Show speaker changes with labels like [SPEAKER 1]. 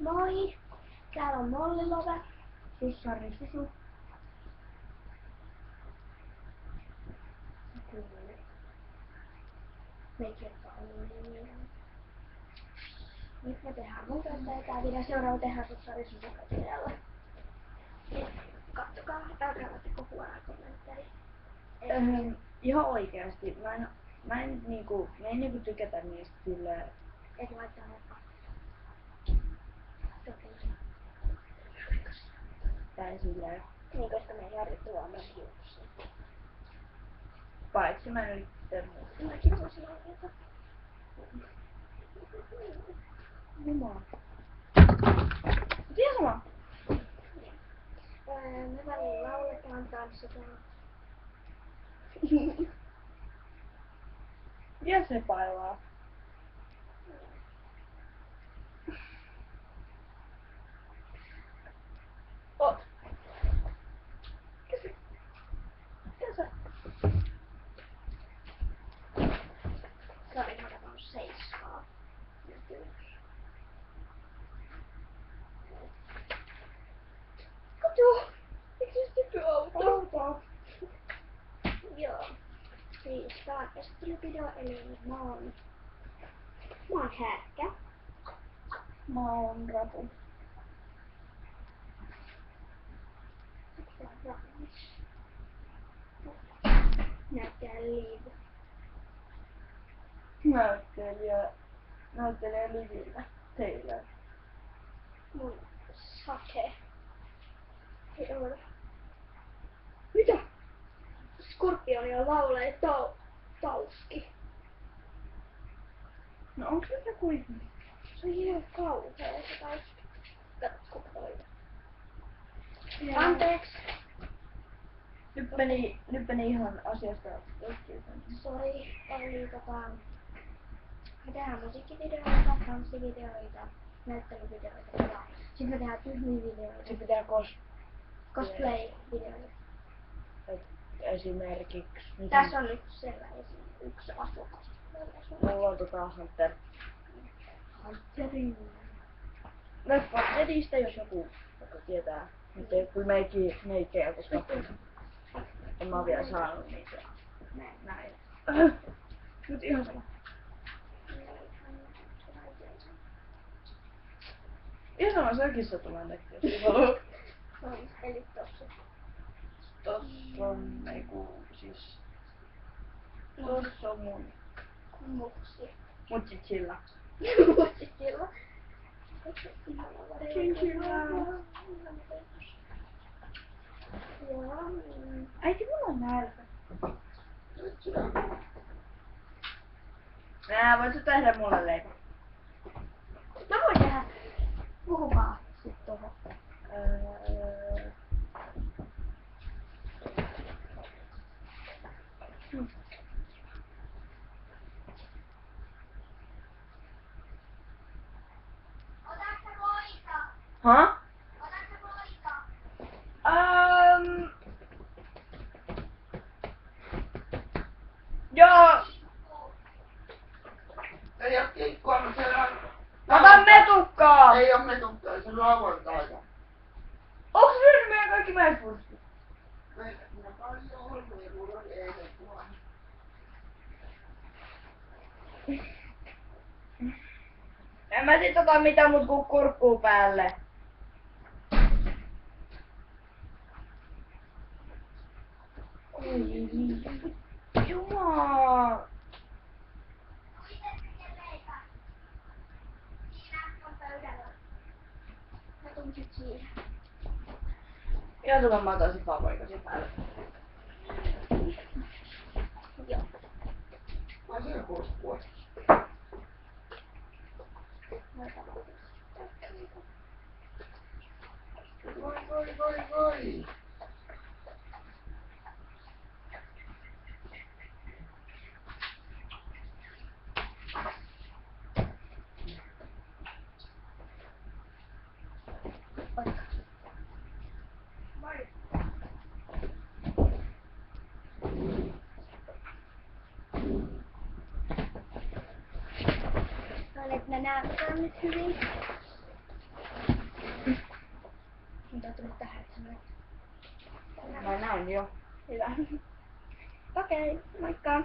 [SPEAKER 1] Moi! Täällä on Molli Love. Sussari Susu. Nyt me tehdään mun kanssa ja tää video seuraava tehdään Sussari Susu videolla. Katsokaa, älkää laittako huonoja kommentteja.
[SPEAKER 2] Ihan oikeasti. Mä en niinku tykätä niistä silleen.
[SPEAKER 1] Eikä laittaa vaikka.
[SPEAKER 2] Tai silleen.
[SPEAKER 1] Niin, koska me ei harjoittu luomaan hiuksia.
[SPEAKER 2] Paitsi mä nyt sitten
[SPEAKER 1] Mäkin voisin oikeeta.
[SPEAKER 2] Jumaa. Tiedä sama.
[SPEAKER 1] Me välillä lauletaan, tanssitaan.
[SPEAKER 2] Ja se pailaa. Oot. Kysy. Kysy.
[SPEAKER 1] Sori, mä katson seiskaa. Nyt ylös. Kato! Eikö se tyttöauto? Joo. Siis tää on esittelyvideo, eli mä oon härkä.
[SPEAKER 2] Mä oon rapu.
[SPEAKER 1] Näyttää liivu.
[SPEAKER 2] Näyttelijä Livillä. Teillä.
[SPEAKER 1] Mun sake. Joo. Mitä? Skorpioni laulee tauski.
[SPEAKER 2] No onks se joku ihminen?
[SPEAKER 1] Se on ihan kauhea se tauski. Katso kuka toita. Anteeks.
[SPEAKER 2] Nyt meni ihan asiasta
[SPEAKER 1] Sori, eli me tehdään musiikkivideoita, tanssivideoita, näyttelyvideoita ja sit me tehdään tyhmiä videoita.
[SPEAKER 2] Se pitää
[SPEAKER 1] Cosplay-videoita.
[SPEAKER 2] Esimerkiksi.
[SPEAKER 1] Tässä on nyt sellainen yksi asukas.
[SPEAKER 2] Mulla on Hunter.
[SPEAKER 1] Hunterin.
[SPEAKER 2] Leffa netistä, jos joku tietää. Nyt ei kyllä meikkejä, koska en mä vielä saanut niitä. Näin. Nyt ihan sama. Ihan sama, sekin sattumaan näkyy, jos haluaa.
[SPEAKER 1] Eli tossa.
[SPEAKER 2] Tossa on siis... Tossa on mun
[SPEAKER 1] Muksi.
[SPEAKER 2] mutsichilla.
[SPEAKER 1] Mutsitsilla.
[SPEAKER 2] Chinchilla.
[SPEAKER 1] Joo.
[SPEAKER 2] Äiti, mulla on nälkä. Voit tehdä mulle leipä?
[SPEAKER 1] Mä voin tehdä. Puhukaa sit tohon. Otatko voita?
[SPEAKER 2] Hah?
[SPEAKER 1] Otatko voita?
[SPEAKER 2] Joo.
[SPEAKER 3] Ei oo kikkua, mutta siellä on...
[SPEAKER 2] Ota metukkaa!
[SPEAKER 3] Ei oo metukkaa, se on lauantaita.
[SPEAKER 2] Onks syönyt meidän kaikki mäispurstit?
[SPEAKER 3] Minä paljon ollut ja mulla oli eilen tuolla.
[SPEAKER 2] En mä sit ota mitään mut ku kurkkuu päälle. Oi Jumaa. Joo, mä otan sit paprikasin päälle.
[SPEAKER 1] Joo.
[SPEAKER 3] Ai se on kurkkua. Voi.
[SPEAKER 1] Että ne näyttää nyt hyvin. Mitä tuli tähän sanoa?
[SPEAKER 2] Mä näin jo.
[SPEAKER 1] Hyvä. Okei, moikka!